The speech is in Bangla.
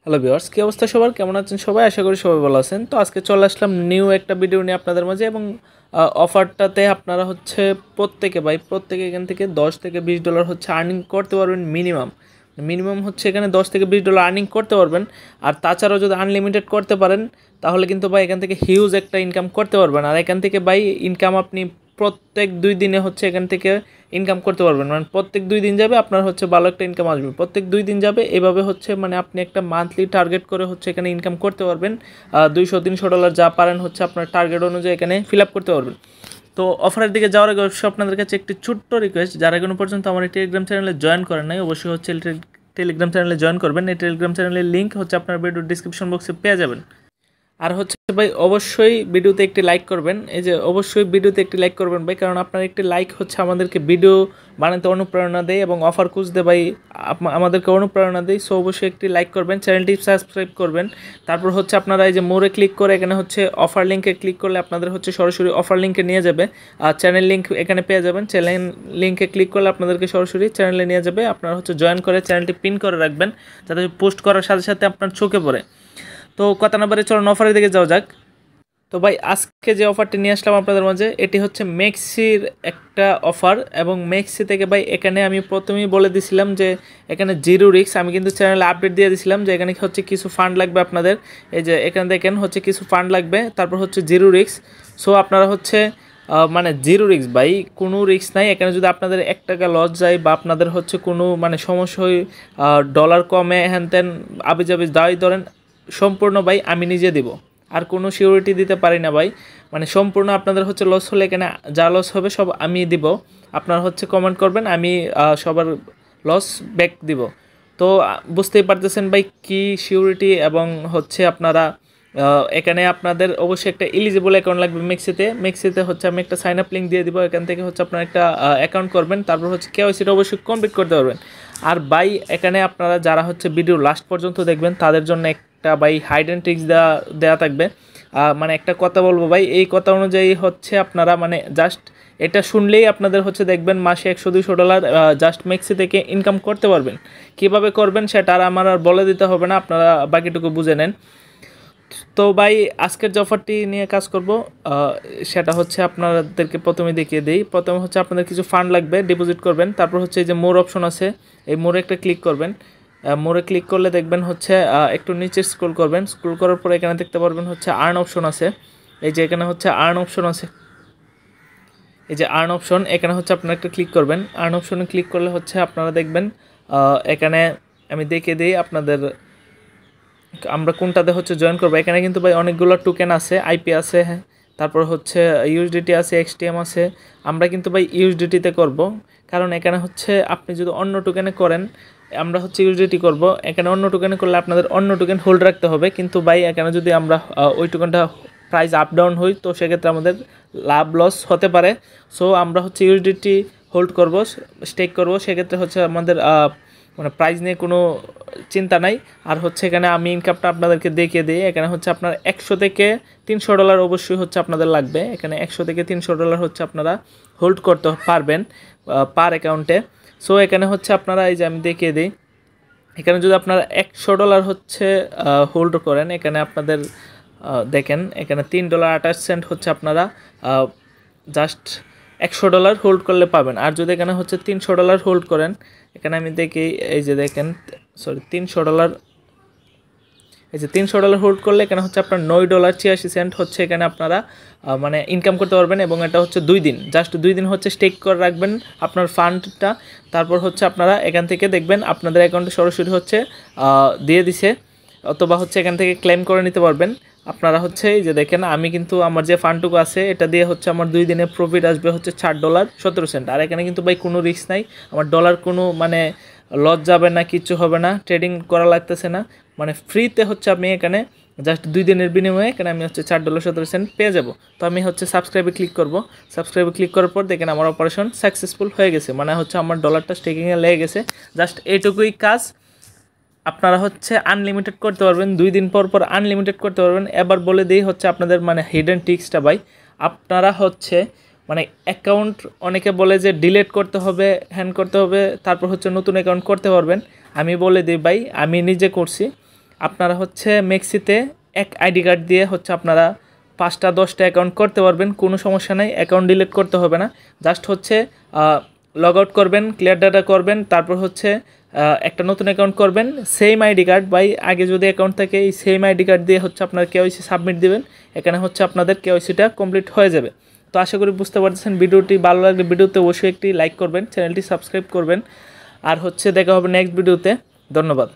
হ্যালো ভিউয়ার্স, কি অবস্থা সবার? কেমন আছেন সবাই? আশা করি সবাই ভালো আছেন। তো আজকে চলে আসলাম নিউ একটা ভিডিও নিয়ে আপনাদের মাঝে এবং অফারটাতে আপনারা হচ্ছে প্রত্যেকে এখান থেকে $10 থেকে $20 হচ্ছে আর্নিং করতে পারবেন মিনিমাম। মিনিমাম হচ্ছে এখানে $10 থেকে $20 আর্নিং করতে পারবেন। আর তাছাড়াও যদি আনলিমিটেড করতে পারেন তাহলে কিন্তু ভাই এখান থেকে হিউজ একটা ইনকাম করতে পারবেন। আর এখান থেকে ভাই ইনকাম আপনি প্রত্যেক 2 দিনে হচ্ছে এখান থেকে ইনকাম করতে পারবেন। মানে প্রত্যেক 2 দিন যাবে আপনার হচ্ছে ভালো একটা ইনকাম আসবে, প্রত্যেক 2 দিন যাবে এভাবে হচ্ছে মানে আপনি একটা মান্থলি টার্গেট করে হচ্ছে এখানে ইনকাম করতে পারবেন। $200-300 যা পারেন হচ্ছে আপনার টার্গেট অনুযায়ী এখানে ফিল আপ করতে পারবেন। তো অফারের দিকে যাওয়ার আগে অবশ্যই আপনাদের কাছে একটি ছোট্ট রিকোয়েস্ট, যারা এখনো পর্যন্ত আমার এই টেলিগ্রাম চ্যানেলে জয়েন করেন নাই অবশ্যই হচ্ছে টেলিগ্রাম চ্যানেলে জয়েন করবেন। এই টেলিগ্রাম চ্যানেলের লিঙ্ক হচ্ছে আপনার ভিডিওর ডিসক্রিপশন বক্সে পেয়ে যাবেন। আর হচ্ছে ভাই অবশ্যই ভিডিওতে একটি লাইক করবেন, এই যে অবশ্যই ভিডিওতে একটি লাইক করবেন ভাই, কারণ আপনার একটি লাইক হচ্ছে আমাদেরকে ভিডিও বানাতে অনুপ্রেরণা দেয় এবং অফার খুঁজতে ভাই আমাদেরকে অনুপ্রেরণা দেয়। সো অবশ্যই একটি লাইক করবেন, চ্যানেলটি সাবস্ক্রাইব করবেন। তারপর হচ্ছে আপনারা এই যে মোরে ক্লিক করে এখানে হচ্ছে অফার লিঙ্কে ক্লিক করলে আপনাদের হচ্ছে সরাসরি অফার লিঙ্কে নিয়ে যাবে। আর চ্যানেল লিঙ্ক এখানে পেয়ে যাবেন, চ্যানেল লিঙ্কে ক্লিক করলে আপনাদেরকে সরাসরি চ্যানেলে নিয়ে যাবে। আপনারা হচ্ছে জয়েন করে চ্যানেলটি পিন করে রাখবেন যাতে পোস্ট করার সাথে সাথে আপনার চোখে পড়ে। তো কথা না বারে চলুন অফারের দিকে যাওয়া যাক। তো ভাই আজকে যে অফারটি নিয়ে আসলাম আপনাদের মাঝে এটি হচ্ছে মেক্সির একটা অফার, এবং মেক্সি থেকে ভাই এখানে আমি প্রথমেই বলে দিছিলাম যে এখানে জিরো রিস্ক। আমি কিন্তু চ্যানেলে আপডেট দিয়ে দিছিলাম যে এখানে হচ্ছে কিছু ফান্ড লাগবে আপনাদের, এই যে এখানে দেখেন হচ্ছে কিছু ফান্ড লাগবে, তারপর হচ্ছে জিরো রিস্ক। সো আপনারা হচ্ছে মানে জিরো রিস্ক ভাই, কোনো রিস্ক নাই এখানে। যদি আপনাদের $1 লস যায় বা আপনাদের হচ্ছে কোনো মানে সমস্যা হয়, ডলার কমে হ্যান ত্যান আবিজাবি দাওয়াই ধরেন, সম্পূর্ণ ভাই আমি নিজে দিব, আর কোনো সিউরিটি দিতে পারি না ভাই। মানে সম্পূর্ণ আপনাদের হচ্ছে লস হলে এখানে যা লস হবে সব আমি দিব। আপনারা হচ্ছে কমেন্ট করবেন, আমি সবার লস ব্যাক দিব। তো বুঝতেই পারতেছেন ভাই কি সিউরিটি, এবং হচ্ছে আপনারা এখানে আপনাদের অবশ্যই একটা এলিজিবল অ্যাকাউন্ট লাগবে মেক্সিতে হচ্ছে আমি একটা সাইন আপ লিঙ্ক দিয়ে দিব, এখান থেকে হচ্ছে আপনারা একটা অ্যাকাউন্ট করবেন, তারপর হচ্ছে কেওয়াইসিটা অবশ্যই কমপ্লিট করতে পারবেন। আর ভাই এখানে আপনারা যারা হচ্ছে ভিডিও লাস্ট পর্যন্ত দেখবেন তাদের জন্য একটা ভাই হাইড অ্যান্ড ট্রিক্স দেওয়া থাকবে। মানে একটা কথা বলবো ভাই, এই কথা অনুযায়ী হচ্ছে আপনারা মানে জাস্ট এটা শুনলেই আপনাদের হচ্ছে দেখবেন মাসে $100-200 জাস্ট মেক্সি থেকে ইনকাম করতে পারবেন। কীভাবে করবেন সেটা আর আমার আর বলে দিতে হবে না, আপনারা বাকিটুকু বুঝে নেন। তো ভাই আজকের যে অফারটি নিয়ে কাজ করব সেটা হচ্ছে আপনাদেরকে প্রথমে দেখিয়ে দিই। প্রথমে হচ্ছে আপনাদের কিছু ফান্ড লাগবে, ডিপোজিট করবেন, তারপর হচ্ছে এই যে মোর অপশন আছে, এই মোরে একটা ক্লিক করবেন। মোরে ক্লিক করলে দেখবেন হচ্ছে একটু নিচে স্ক্রল করবেন, স্ক্রল করার পরে এখানে দেখতে পারবেন হচ্ছে আর্ন অপশন আছে। এই যে এখানে হচ্ছে আর্ন অপশন আছে, এই যে আর্ন অপশন, এখানে হচ্ছে আপনারা একটা ক্লিক করবেন। আর্ন অপশনে ক্লিক করলে হচ্ছে আপনারা দেখবেন এখানে আমি দেখিয়ে দিই আপনাদের আমরা কোনটাতে হচ্ছে জয়েন করবো। এখানে কিন্তু ভাই অনেকগুলো টোকেন আছে, আইপি আছে, হ্যাঁ, তারপর হচ্ছে ইউএসডিটি আছে, এক্সটিএম আছে। আমরা কিন্তু ভাই ইউএসডিটিতে করব, কারণ এখানে হচ্ছে আপনি যদি অন্য টোকেনে করেন, আমরা হচ্ছে ইউএসডিটি করব। এখানে অন্য টোকেনে করলে আপনাদের অন্য টোকেন হোল্ড রাখতে হবে, কিন্তু ভাই এখানে যদি আমরা ওই টোকেনটা প্রাইস আপ ডাউন হই তো সেক্ষেত্রে আমাদের লাভ লস হতে পারে। সো আমরা হচ্ছে ইউএসডিটি হোল্ড করব, স্টেক করব, সেক্ষেত্রে হচ্ছে আমাদের মানে প্রাইস নিয়ে কোনো চিন্তা নাই। আর হচ্ছে এখানে আমি ইনকামটা আপনাদেরকে দেখিয়ে দিই। এখানে হচ্ছে আপনার $100-300 অবশ্যই হচ্ছে আপনাদের লাগবে। এখানে $100-300 হচ্ছে আপনারা হোল্ড করতে পারবেন পার অ্যাকাউন্টে। সো এখানে হচ্ছে আপনারা এই যে আমি দেখিয়ে দিই, এখানে যদি আপনারা $100 হচ্ছে হোল্ড করেন, এখানে আপনাদের দেখেন এখানে $3.28 হচ্ছে আপনারা জাস্ট $100 হোল্ড করলে পাবেন। আর যদি এখানে হচ্ছে $300 হোল্ড করেন, এখানে আমি দেখি এই যে দেখেন সরি $300, এই যে $300 হোল্ড করলে এখানে হচ্ছে আপনার $9.86 হচ্ছে এখানে আপনারা মানে ইনকাম করতে পারবেন। এবং এটা হচ্ছে 2 দিন, জাস্ট 2 দিন হচ্ছে স্টেক করে রাখবেন আপনার ফান্ডটা। তারপর হচ্ছে আপনারা এখান থেকে দেখবেন আপনাদের অ্যাকাউন্টে সরাসরি হচ্ছে দিয়ে দিছে, অথবা হচ্ছে এখান থেকে ক্লেম করে নিতে পারবেন। আপনারা হচ্ছে এই যে দেখেন আমি কিন্তু আমার যে ফান্ডটুকু আছে এটা দিয়ে হচ্ছে আমার 2 দিনে প্রফিট আসবে হচ্ছে $60.17। আর এখানে কিন্তু ভাই কোনো রিস্ক নাই, আমার ডলার কোনো মানে লস যাবে না, কিচ্ছু হবে না, ট্রেডিং করা লাগতেছে না, মানে ফ্রিতে হচ্ছে আমি এখানে জাস্ট 2 দিনের বিনিময়ে এখানে আমি হচ্ছে $4.17 পেয়ে যাব। তো আমি হচ্ছে সাবস্ক্রাইবে ক্লিক করব, সাবস্ক্রাইবে ক্লিক করার পর দেখেন আমার অপারেশন সাকসেসফুল হয়ে গেছে, মানে হচ্ছে আমার ডলারটা স্টেকিংয়ে লেগে গেছে। জাস্ট এইটুকুই কাজ, আপনারা হচ্ছে আনলিমিটেড করতে পারবেন, 2 দিন পর পর আনলিমিটেড করতে পারবেন। এবার বলে দিই হচ্ছে আপনাদের মানে হিডেন ট্রিক্সটা ভাই, আপনারা হচ্ছে মানে অ্যাকাউন্ট অনেকে বলে যে ডিলিট করতে হবে, হ্যান্ড করতে হবে, তারপর হচ্ছে নতুন অ্যাকাউন্ট করতে পারবেন। আমি বলে দিই ভাই আমি নিজে করছি, আপনারা হচ্ছে মেক্সিতে এক আইডি কার্ড দিয়ে হচ্ছে আপনারা 5টা 10টা অ্যাকাউন্ট করতে পারবেন, কোনো সমস্যা নাই। অ্যাকাউন্ট ডিলিট করতে হবে না, জাস্ট হচ্ছে লগ আউট করবেন, ক্লিয়ার ডাটা করবেন, তারপর হচ্ছে একটা নতুন অ্যাকাউন্ট করবেন, সেম আইডি কার্ড বাই আগে যদি অ্যাকাউন্ট থাকে এই সেম আইডি কার্ড দিয়ে হচ্ছে আপনার কেওয়াইসি সাবমিট দিবেন। এখানে হচ্ছে আপনাদের কেওয়াইসিটা কমপ্লিট হয়ে যাবে। তো আশা করি বুঝতে পারতেছেন। ভিডিওটি ভালো লাগলে ভিডিওতে অবশ্যই একটি লাইক করবেন, চ্যানেলটি সাবস্ক্রাইব করবেন, আর হচ্ছে দেখা হবে নেক্সট ভিডিওতে। ধন্যবাদ।